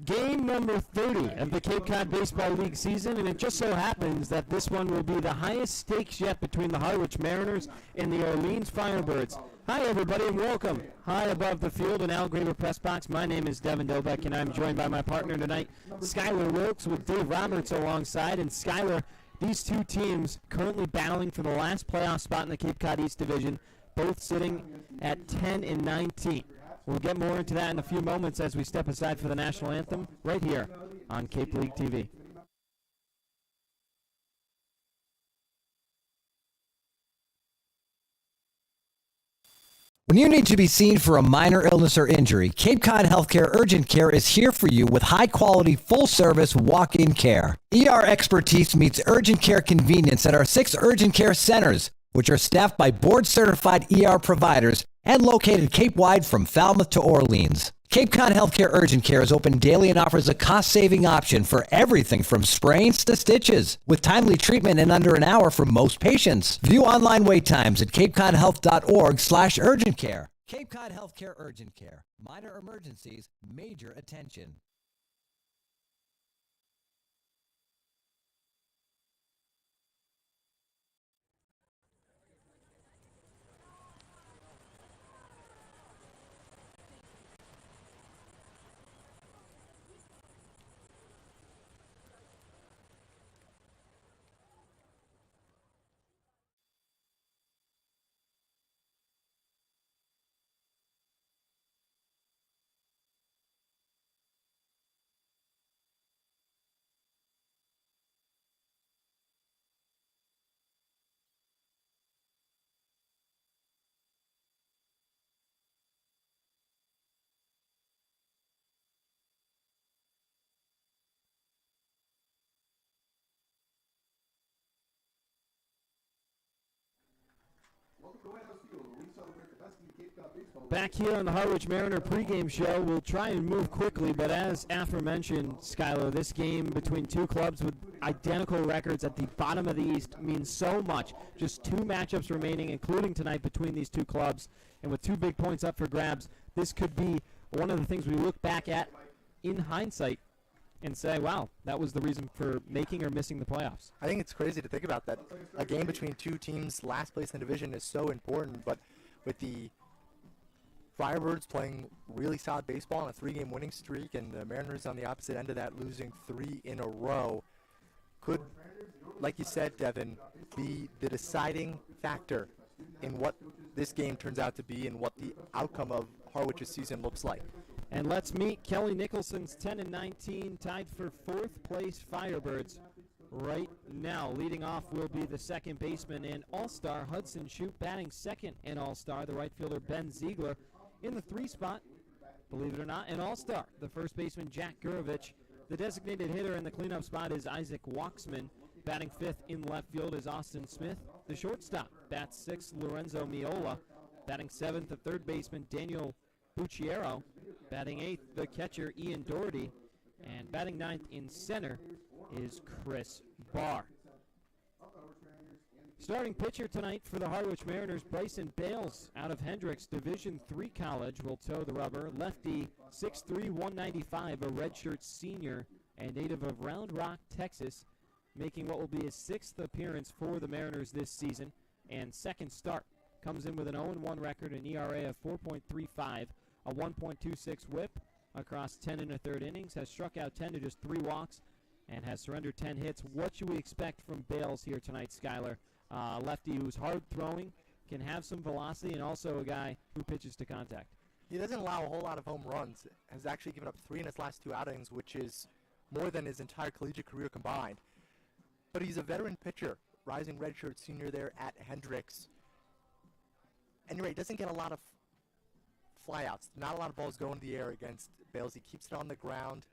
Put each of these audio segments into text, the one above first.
Game number 30 of the Cape Cod Baseball League season, and it just so happens that this one will be the highest stakes yet between the Harwich Mariners and the Orleans Firebirds. Hi, everybody, and welcome. High above the field in Al Graver Press Box, my name is Devin Dobek, and I'm joined by my partner tonight, Skylar Wilkes, with Dave Roberts alongside. And Skylar, these two teams currently battling for the last playoff spot in the Cape Cod East Division, both sitting at 10 and 19. We'll get more into that in a few moments as we step aside for the national anthem right here on Cape League TV. When you need to be seen for a minor illness or injury, Cape Cod Healthcare Urgent Care is here for you with high-quality, full-service walk-in care. ER expertise meets urgent care convenience at our 6 urgent care centers, which are staffed by board-certified ER providers and located Cape-wide from Falmouth to Orleans. Cape Cod Healthcare Urgent Care is open daily and offers a cost-saving option for everything from sprains to stitches, with timely treatment in under an hour for most patients. View online wait times at capecodhealth.org/urgent-care. Cape Cod Healthcare Urgent Care. Minor emergencies, major attention. Back here on the Harwich Mariner pregame show, we'll try and move quickly, but as aforementioned, Skylar, this game between two clubs with identical records at the bottom of the East means so much. Just 2 matchups remaining, including tonight between these two clubs, and with 2 big points up for grabs, this could be one of the things we look back at in hindsight and say, wow, that was the reason for making or missing the playoffs. I think it's crazy to think about that. A game between two teams last place in the division is so important, but with the Firebirds playing really solid baseball on a 3-game winning streak, and the Mariners on the opposite end of that losing 3 in a row, could, like you said, Devin, be the deciding factor in what this game turns out to be and what the outcome of Harwich's season looks like. And let's meet Kelly Nicholson's 10 and 19, tied for 4th place Firebirds right now. Leading off will be the second baseman and all-star Hudson Shoup, batting second and all-star, the right fielder Ben Ziegler. In the 3 spot, believe it or not, an all-star, the first baseman Jack Gurovich. The designated hitter in the cleanup spot is Isaac Waxman. Batting 5th in left field is Austin Smith. The shortstop bats 6th, Lorenzo Miola. Batting 7th, the third baseman Daniel Bucciero. Batting 8th, the catcher Ian Doherty. And batting 9th in center is Chris Barr. Starting pitcher tonight for the Harwich Mariners, Bryson Bales out of Hendricks Division III College will toe the rubber. Lefty, 6'3", 195, a redshirt senior and native of Round Rock, Texas, making what will be his 6th appearance for the Mariners this season and second start. Comes in with an 0-1 record, an ERA of 4.35, a 1.26 whip across 10 1/3 innings, has struck out 10 to just 3 walks, and has surrendered 10 hits. What should we expect from Bales here tonight, Skylar? Lefty who's hard throwing, can have some velocity, and also a guy who pitches to contact. He doesn't allow a whole lot of home runs. Has actually given up 3 in his last 2 outings, which is more than his entire collegiate career combined. But he's a veteran pitcher, rising redshirt senior there at Hendricks. And you're right, doesn't get a lot of flyouts. Not a lot of balls go into the air against Bales. He keeps it on the ground.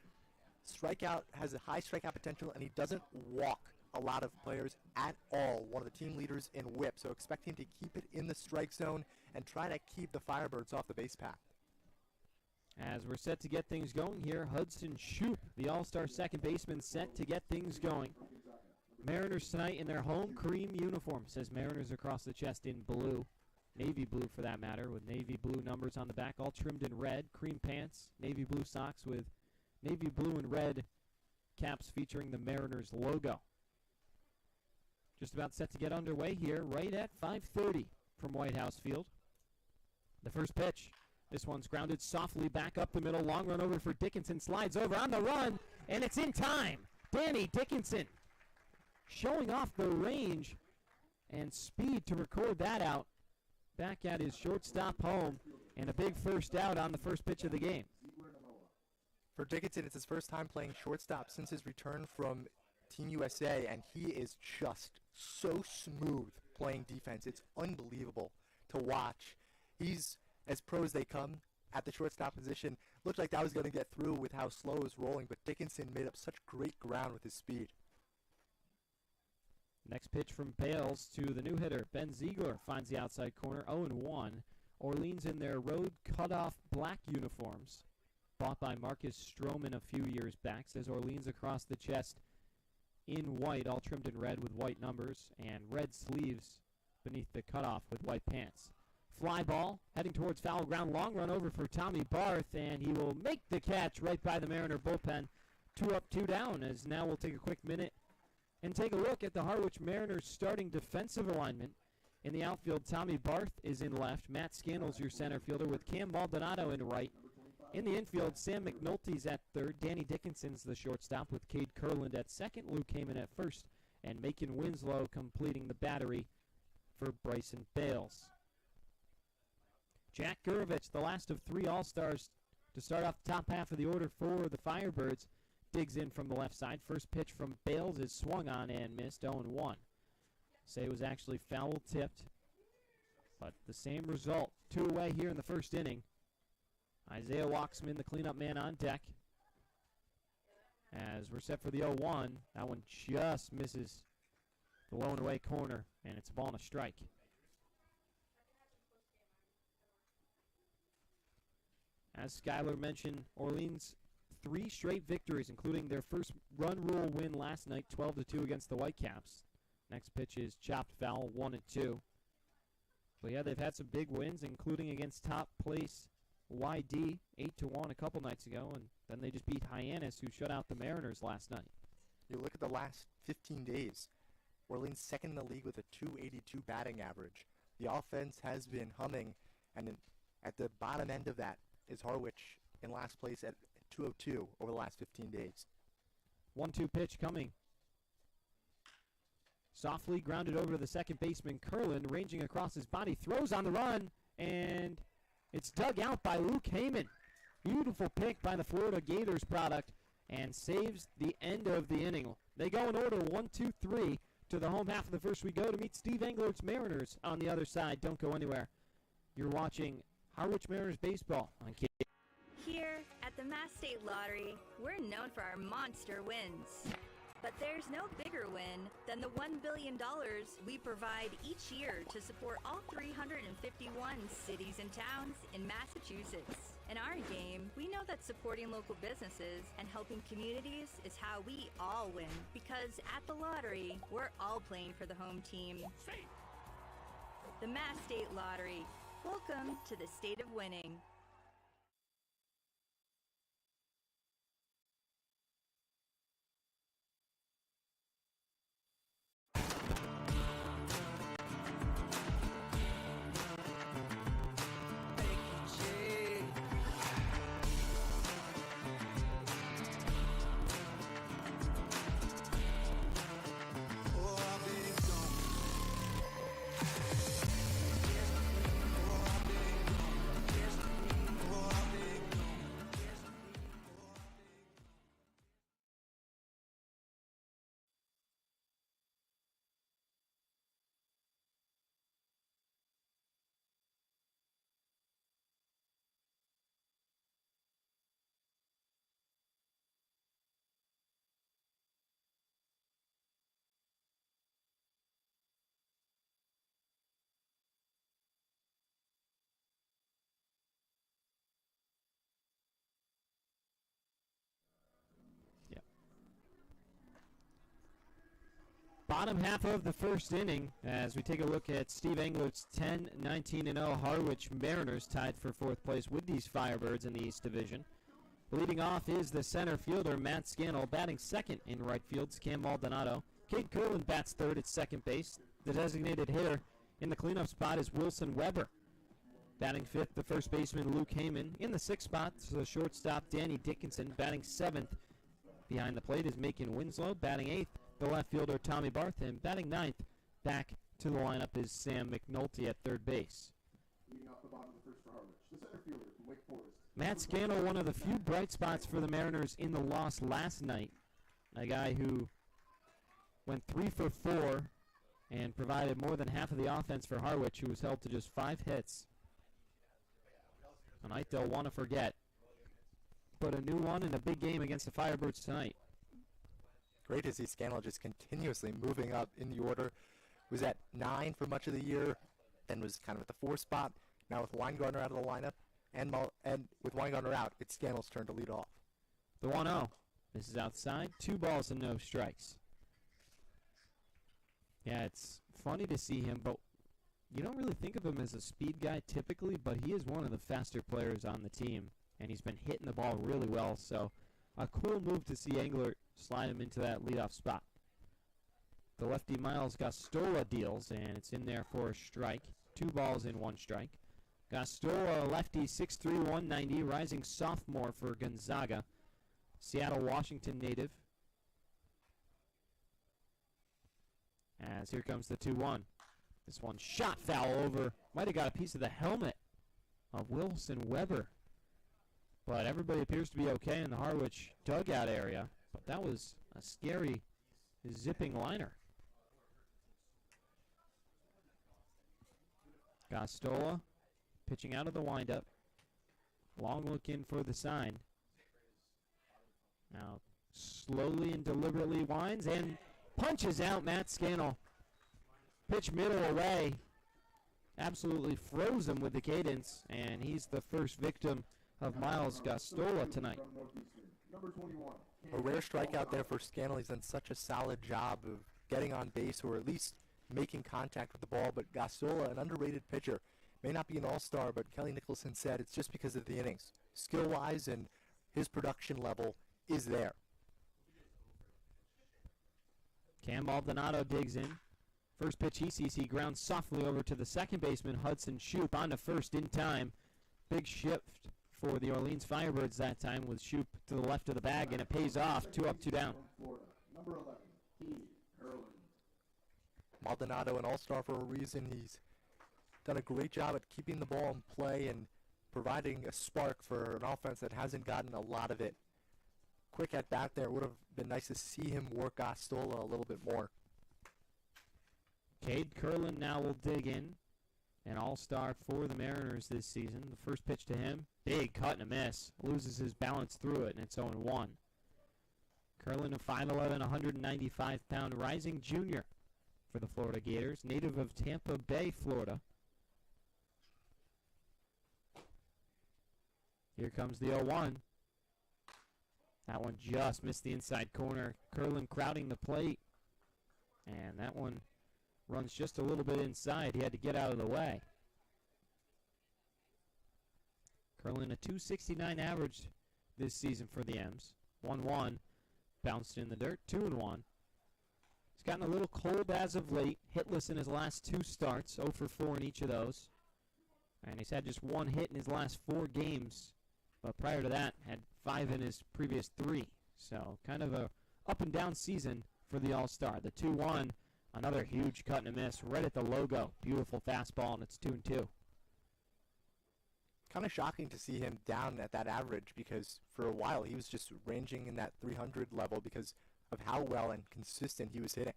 Strikeout, has a high strikeout potential, and he doesn't walk a lot of players at all. One of the team leaders in whip, so expect him to keep it in the strike zone and try to keep the Firebirds off the base path. As we're set to get things going here, Hudson Shoup, the all-star second baseman, set to get things going. Mariners tonight in their home cream uniform, says Mariners across the chest in blue. navy blue for that matter, with navy blue numbers on the back, all trimmed in red, cream pants, navy blue socks with navy blue and red caps featuring the Mariners logo. Just about set to get underway here, right at 5:30 from White House Field. The first pitch. This one's grounded softly back up the middle. Long run over for Dickinson. Slides over on the run, and it's in time. Danny Dickinson showing off the range and speed to record that out. Back at his shortstop home, and a big first out on the first pitch of the game. For Dickinson, it's his first time playing shortstop since his return from Team USA, and he is just so smooth playing defense. It's unbelievable to watch. He's as pro as they come at the shortstop position. Looked like that was going to get through with how slow it was rolling, but Dickinson made up such great ground with his speed. Next pitch from Bales to the new hitter. Ben Ziegler finds the outside corner, 0-1. Orleans in their road cutoff black uniforms, bought by Marcus Stroman a few years back, says Orleans across the chest in white, all trimmed in red with white numbers, and red sleeves beneath the cutoff with white pants. Fly ball, heading towards foul ground, long run over for Tommy Barth, and he will make the catch right by the Mariner bullpen. 2 up, 2 down, as now we'll take a quick minute and take a look at the Harwich Mariners starting defensive alignment. In the outfield, Tommy Barth is in left. Matt Scannell's your center fielder with Cam Maldonado in right. In the infield, Sam McNulty's at third. Danny Dickinson's the shortstop with Cade Kurland at second. Luke Heyman at first. And Macon Winslow completing the battery for Bryson Bales. Jack Gurovich, the last of 3 All-Stars to start off the top half of the order for the Firebirds, digs in from the left side. First pitch from Bales is swung on and missed, 0-1. Say it was actually foul tipped, but the same result. 2 away here in the first inning. Isaiah Walksman, the cleanup man, on deck. As we're set for the 0-1, that one just misses the low and away corner, and it's a ball and a strike. As Skyler mentioned, Orleans 3 straight victories, including their first run rule win last night, 12-2 against the Whitecaps. Next pitch is chopped foul, 1-2. But yeah, they've had some big wins, including against top place YD, 8-1 a couple nights ago, and then they just beat Hyannis, who shut out the Mariners last night. You look at the last 15 days, Orleans second in the league with a .282 batting average. The offense has been humming, and at the bottom end of that is Harwich in last place at .202 over the last 15 days. 1-2 pitch coming. Softly grounded over to the second baseman, Kurland, ranging across his body, throws on the run, and it's dug out by Luke Heyman. Beautiful pick by the Florida Gators product, and saves the end of the inning. They go in order 1-2-3 to the home half of the first. We go to meet Steve Englert's Mariners on the other side. Don't go anywhere. You're watching Harwich Mariners baseball on K. Here at the Mass State Lottery, we're known for our monster wins. But there's no bigger win than the $1 billion we provide each year to support all 351 cities and towns in Massachusetts. In our game, we know that supporting local businesses and helping communities is how we all win. Because at the lottery, we're all playing for the home team. The Mass State Lottery. Welcome to the state of winning. bottom half of the first inning as we take a look at Steve Englert's 10-19-0 Harwich Mariners tied for fourth place with these Firebirds in the East Division. Leading off is the center fielder, Matt Scannell. Batting second in right field's Cam Maldonado. Cade Curlin bats third at second base. The designated hitter in the cleanup spot is Wilson Weber. Batting fifth, the first baseman, Luke Heyman. In the sixth spot, the shortstop, Danny Dickinson. Batting seventh behind the plate is Macon Winslow. Batting eighth, the left fielder, Tommy Bartham. Batting ninth, back to the lineup is Sam McNulty at third base. Leading off the bottom of the first for Harwich, the center fielder from Wake Forest. Matt Scannell, one of the few bright spots for the Mariners in the loss last night. A guy who went 3 for 4 and provided more than half of the offense for Harwich, who was held to just 5 hits. A night they'll want to forget. But a new one in a big game against the Firebirds tonight. Great to see Scannell just continuously moving up in the order. Was at 9 for much of the year, then was kind of at the 4 spot. Now with Weingartner out of the lineup, and with Weingartner out, it's Scannell's turn to lead off. The 1-0. This is outside. 2 balls and no strikes. Yeah, it's funny to see him, but you don't really think of him as a speed guy typically, but he is one of the faster players on the team, and he's been hitting the ball really well, so a cool move to see Englert slide him into that leadoff spot. The lefty Miles Gastola deals, and it's in there for a strike. 2 balls and 1 strike. Gastola, lefty, 6'3", 190, rising sophomore for Gonzaga. Seattle, Washington native. As here comes the 2-1. This one shot foul over. Might have got a piece of the helmet of Wilson Weber. But everybody appears to be okay in the Harwich dugout area. But that was a scary zipping liner. Gastola pitching out of the windup. Long look in for the sign. Now slowly and deliberately winds and punches out Matt Scannell. Pitch middle away. Absolutely froze him with the cadence, and he's the first victim of Miles Gastola tonight. A rare strikeout there for Scannell. He's done such a solid job of getting on base or at least making contact with the ball, but Gastola, an underrated pitcher, may not be an all-star, but Kelly Nicholson said it's just because of the innings. Skill-wise and his production level is there. Cam Maldonado digs in. First pitch he sees, he grounds softly over to the second baseman, Hudson Shoup, on to first in time. Big shift for the Orleans Firebirds that time with Shoup to the left of the bag, and it pays off. 2 up, 2 down. Number 11, Cade Curlin. Maldonado, an all-star for a reason. He's done a great job at keeping the ball in play and providing a spark for an offense that hasn't gotten a lot of it. Quick at bat there. It would have been nice to see him work Gastola a little bit more. Cade Curlin now will dig in. An all-star for the Mariners this season. The first pitch to him, big cut and a miss. Loses his balance through it, and it's 0-1. Curlin, a 5'11", 195-pound rising junior for the Florida Gators, native of Tampa Bay, Florida. Here comes the 0-1. That one just missed the inside corner. Curlin crowding the plate. And that one runs just a little bit inside. He had to get out of the way. Curlin, a .269 average this season for the M's. 1-1. Bounced in the dirt. 2-1. He's gotten a little cold as of late. Hitless in his last 2 starts. 0 for 4 in each of those. And he's had just 1 hit in his last 4 games. But prior to that, had 5 in his previous 3. So kind of a up and down season for the All-Star. The 2-1, another huge cut and a miss right at the logo. Beautiful fastball, and it's 2-2. Kind of shocking to see him down at that average because for a while he was just ranging in that 300 level because of how well and consistent he was hitting.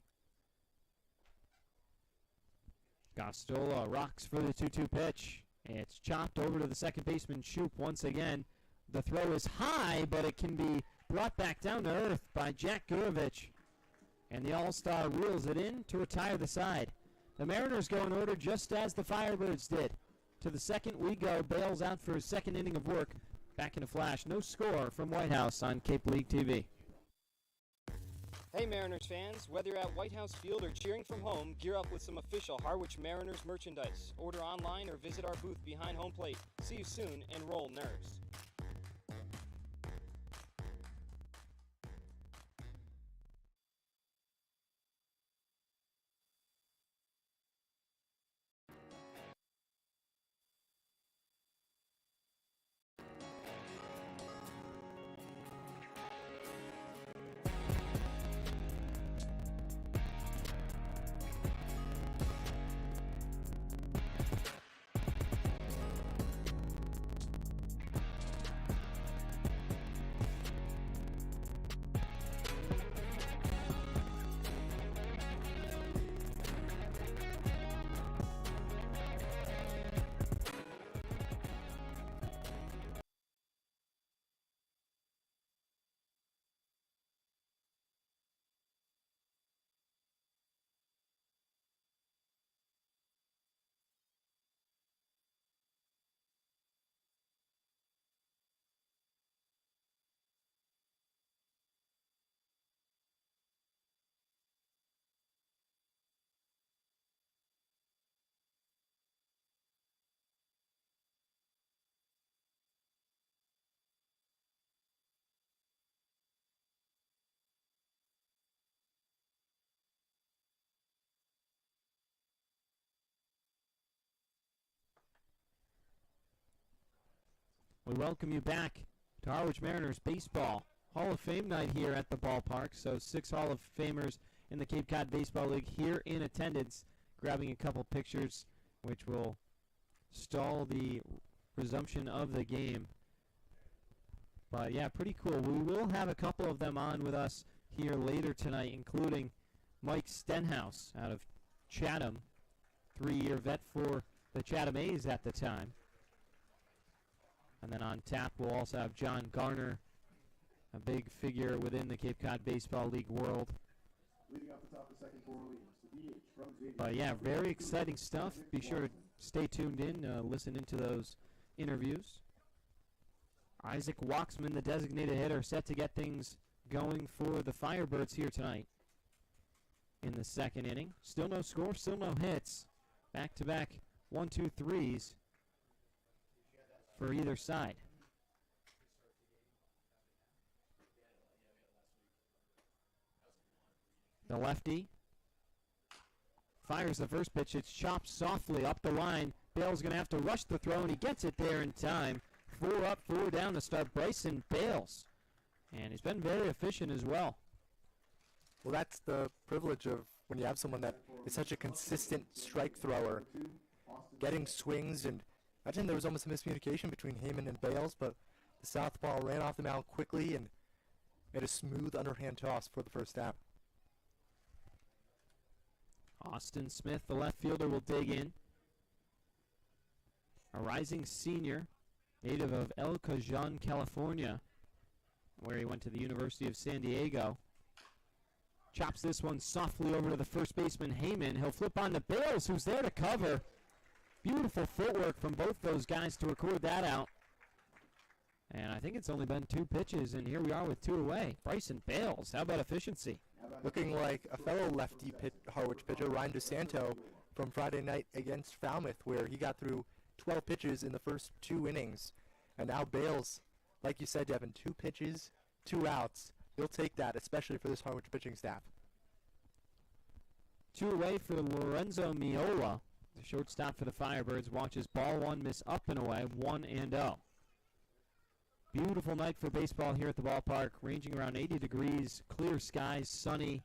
Gastola rocks for the 2-2 pitch. It's chopped over to the second baseman, Shoup, once again. The throw is high, but it can be brought back down to earth by Jack Gurovich. And the All-Star reels it in to retire the side. The Mariners go in order just as the Firebirds did. To the second we go. Bales out for his second inning of work. Back in a flash. No score from White House on Cape League TV. Hey Mariners fans, whether you're at White House Field or cheering from home, gear up with some official Harwich Mariners merchandise. Order online or visit our booth behind home plate. See you soon, and roll NERS. We welcome you back to Harwich Mariners Baseball Hall of Fame night here at the ballpark. So 6 Hall of Famers in the Cape Cod Baseball League here in attendance, grabbing a couple pictures, which will stall the resumption of the game. But yeah, pretty cool. We will have a couple of them on with us here later tonight, including Mike Stenhouse out of Chatham, 3-year vet for the Chatham A's at the time. And then on tap, we'll also have John Garner, a big figure within the Cape Cod Baseball League world. Leading off the top of the second for Orleans, the DH from Xavier. But yeah, very exciting stuff. Be sure to stay tuned in, listen into those interviews. Isaac Waxman, the designated hitter, set to get things going for the Firebirds here tonight. In the second inning, still no score, still no hits. Back-to-back 1-2-3s for either side. The lefty fires the first pitch. It's chopped softly up the line. Bale's going to have to rush the throw, and he gets it there in time. 4 up, 4 down to start Bryson Bales. And he's been very efficient as well. Well, that's the privilege of when you have someone that is such a consistent strike thrower, getting swings. And imagine there was almost a miscommunication between Heyman and Bales, but the southpaw ran off the mound quickly and made a smooth underhand toss for the first out. Austin Smith, the left fielder, will dig in. A rising senior, native of El Cajon, California, where he went to the University of San Diego. Chops this one softly over to the first baseman, Heyman. He'll flip on to Bales, who's there to cover. Beautiful footwork from both those guys to record that out. And I think it's only been 2 pitches, and here we are with 2 away. Bryson Bales, how about efficiency? Looking like a fellow lefty Harwich pitcher, Ryan DeSanto, from Friday night against Falmouth, where he got through 12 pitches in the first 2 innings. And now Bales, like you said, Devin, 2 pitches, 2 outs. He'll take that, especially for this Harwich pitching staff. 2 away for Lorenzo Miola. The shortstop for the Firebirds watches ball 1 miss up and away, 1-0. Beautiful night for baseball here at the ballpark, ranging around 80 degrees, clear skies, sunny,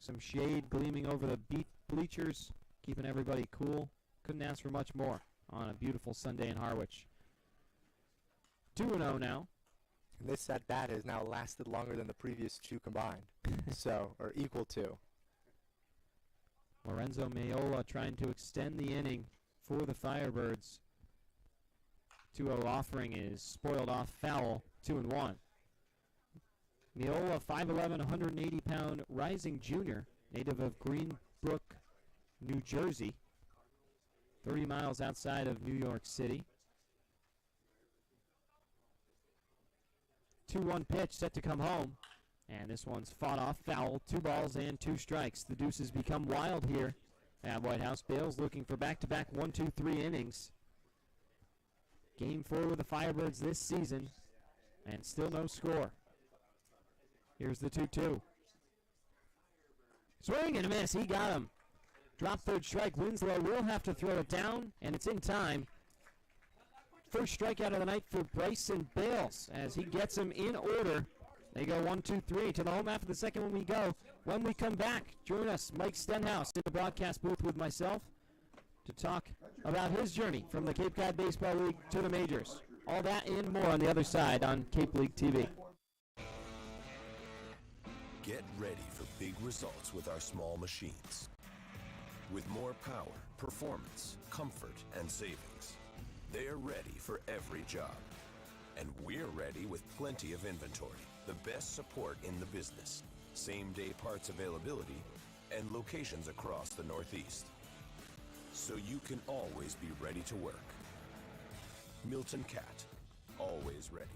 some shade gleaming over the bleachers, keeping everybody cool. Couldn't ask for much more on a beautiful Sunday in Harwich. 2-0 now. And this at-bat has now lasted longer than the previous 2 combined, or equal to. Lorenzo Mayola trying to extend the inning for the Firebirds. 2-0 offering is spoiled off foul, 2-1. Miola, 5'11", 180-pound rising junior, native of Greenbrook, New Jersey, 30 miles outside of New York City. 2-1 pitch set to come home. And this one's fought off, foul, 2 balls and 2 strikes. The deuces become wild here at White House. Bales looking for back-to-back 1, 2, 3 innings. Game 4 with the Firebirds this season, and still no score. Here's the 2-2. Swing and a miss, he got him. Drop third strike, Winslow will have to throw it down, and it's in time. First strikeout of the night for Bryson Bales as he gets him in order. They go 1, 2, 3 to the home half of the second when we go. When we come back, join us, Mike Stenhouse, in the broadcast booth with myself to talk about his journey from the Cape Cod Baseball League to the majors. All that and more on the other side on Cape League TV. Get ready for big results with our small machines. With more power, performance, comfort, and savings. They're ready for every job. And we're ready with plenty of inventory, the best support in the business, same-day parts availability, and locations across the Northeast. So you can always be ready to work. Milton Cat, always ready.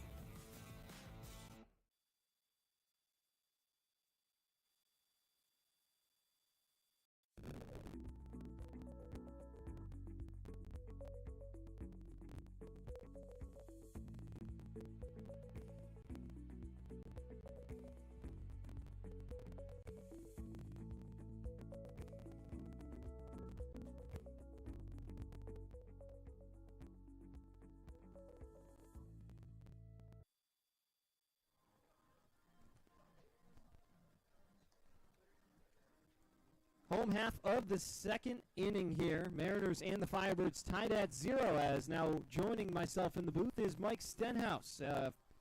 Home half of the second inning here. Mariners and the Firebirds tied at 0 as now joining myself in the booth is Mike Stenhouse,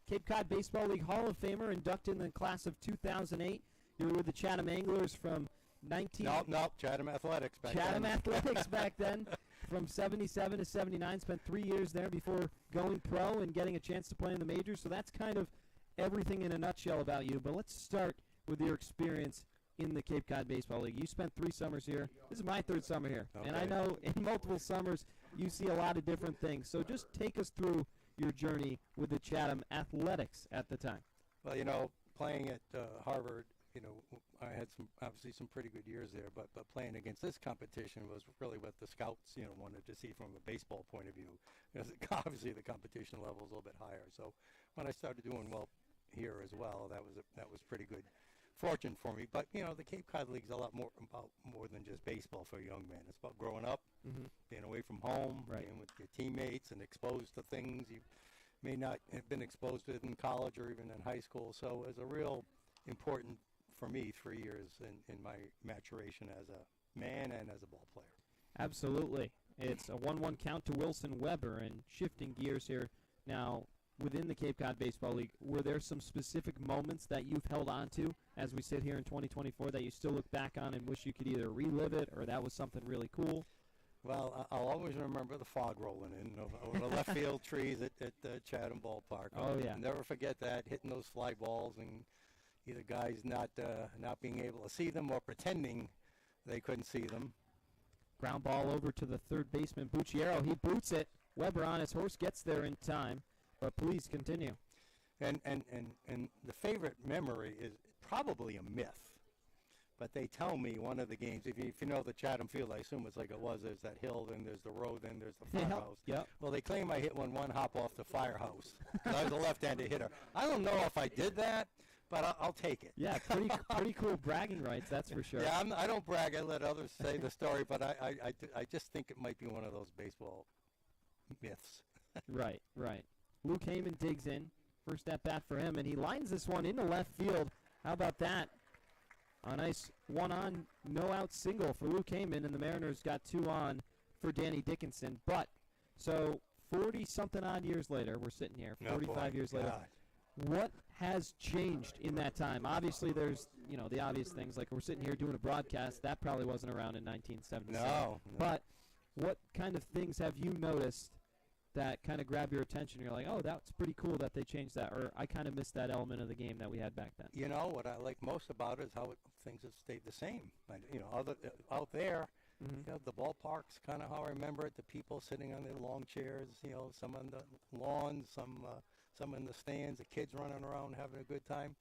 Cape Cod Baseball League Hall of Famer, inducted in the class of 2008. You were with the Chatham Anglers from 19... Nope, Chatham Athletics back then. Chatham Athletics back then. From 77 to 79, spent 3 years there before going pro and getting a chance to play in the majors. So that's kind of everything in a nutshell about you. But let's start with your experience in the Cape Cod Baseball League. You spent 3 summers here. This is my 3rd summer here. Okay. And I know in multiple summers you see a lot of different things. So just take us through your journey with the Chatham Athletics at the time. Well, playing at Harvard, I had obviously some pretty good years there, but playing against this competition was really what the scouts, wanted to see from a baseball point of view. Because obviously the competition level is a little bit higher. So when I started doing well here as well, that was pretty good fortune for me. But the Cape Cod League's a lot more than just baseball for a young man. It's about growing up, being away from home, right, being with your teammates, and exposed to things you may not have been exposed to in college or even in high school. So it was a real important for me 3 years in my maturation as a man and as a ball player. Absolutely. It's a 1-1 count to Wilson Weber, and shifting gears here now. Within the Cape Cod Baseball League, were there some specific moments that you've held on to as we sit here in 2024 that you still look back on and wish you could either relive it or that was something really cool? Well, I'll always remember the fog rolling in over the left field trees at the Chatham Ballpark. Oh, yeah. I'll never forget that, hitting those fly balls and either guys not being able to see them or pretending they couldn't see them. Ground ball over to the third baseman, Bucciero. He boots it. Weber on his horse gets there in time. But please continue. And the favorite memory is probably a myth. But they tell me one of the games, if you know the Chatham Field, I assume it's like it was, there's that hill, then there's the road, then there's the firehouse. Yep. Well, they claim I hit one hop off the firehouse. 'Cause I was a left-handed hitter. I don't know if I did that, but I'll take it. Yeah, pretty cool bragging rights, that's for sure. Yeah, I don't brag. I let others say the story, but I just think it might be one of those baseball myths. Right. Luke Heyman digs in. First at bat for him, and he lines this one into left field. How about that? A nice one-on, no-out single for Luke Heyman, and the Mariners got 2 on for Danny Dickinson. But, so 40-something odd years later, we're sitting here, 45 years later. What has changed in that time? Obviously, there's, the obvious things, like we're sitting here doing a broadcast. That probably wasn't around in 1977. No. But what kind of things have you noticed that kind of grab your attention? You're like, oh, that's pretty cool that they changed that, or I kind of missed that element of the game that we had back then. What I like most about it is how things have stayed the same. Out there, the ballpark's kind of how I remember it. The people sitting on their long chairs, some on the lawns, some in the stands, the kids running around having a good time.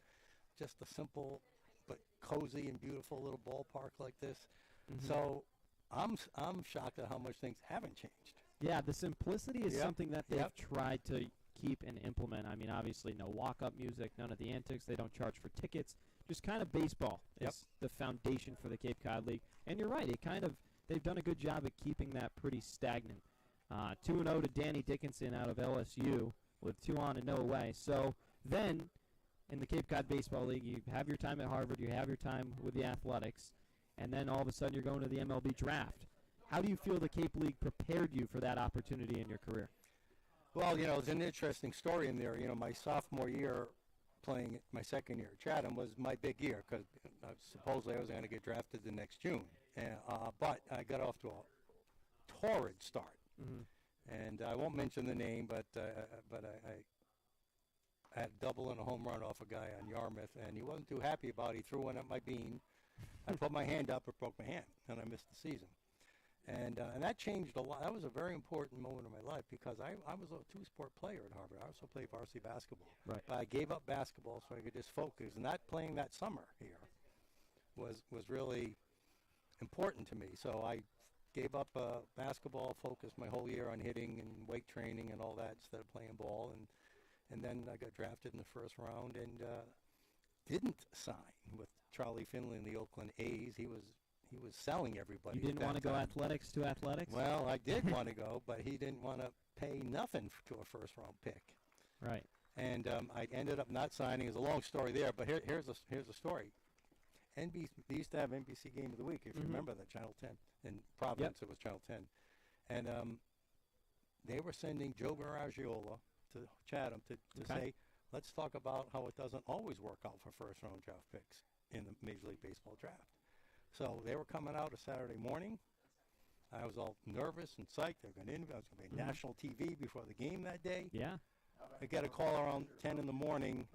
just a simple but cozy and beautiful little ballpark like this. Mm-hmm. So I'm shocked at how much things haven't changed. Yeah, the simplicity is Yep. something that they've Yep. tried to keep and implement. I mean, obviously, no walk-up music, none of the antics. They don't charge for tickets. Just kind of baseball Yep. is the foundation for the Cape Cod League. And you're right. They've done a good job at keeping that pretty stagnant. 2-0 to Danny Dickinson out of LSU with 2 on and no away. So then, in the Cape Cod Baseball League, you have your time at Harvard, you have your time with the Athletics, and then all of a sudden you're going to the MLB draft. How do you feel the Cape League prepared you for that opportunity in your career? Well, there's an interesting story in there. My sophomore year, playing my second year at Chatham, was my big year because supposedly I was going to get drafted the next June. But I got off to a torrid start. Mm-hmm. And I won't mention the name, but I had a double and a home run off a guy on Yarmouth, and he wasn't too happy about it. He threw one at my bean. I put my hand up, it broke my hand, and I missed the season. And that changed a lot. That was a very important moment in my life because I was a two-sport player at Harvard. I also played varsity basketball. Right. But I gave up basketball so I could just focus. And that playing that summer here was really important to me. So I gave up basketball, focused my whole year on hitting and weight training and all that instead of playing ball. And then I got drafted in the first round and didn't sign with Charlie Finley and the Oakland A's. He was selling everybody. You didn't want to go athletics to athletics? Well, I did want to go, but he didn't want to pay nothing to a first-round pick. Right. And I ended up not signing. It's a long story there, but here's a story. They used to have NBC Game of the Week, if you remember that, Channel 10. In Providence, It was Channel 10. And they were sending Joe Garagiola to Chatham to say, let's talk about how it doesn't always work out for first-round draft picks in the Major League Baseball draft. So they were coming out a Saturday morning. I was all nervous and psyched. They were going to interview. I was going to be on national TV before the game that day. Yeah. I got a call around 10 in the morning.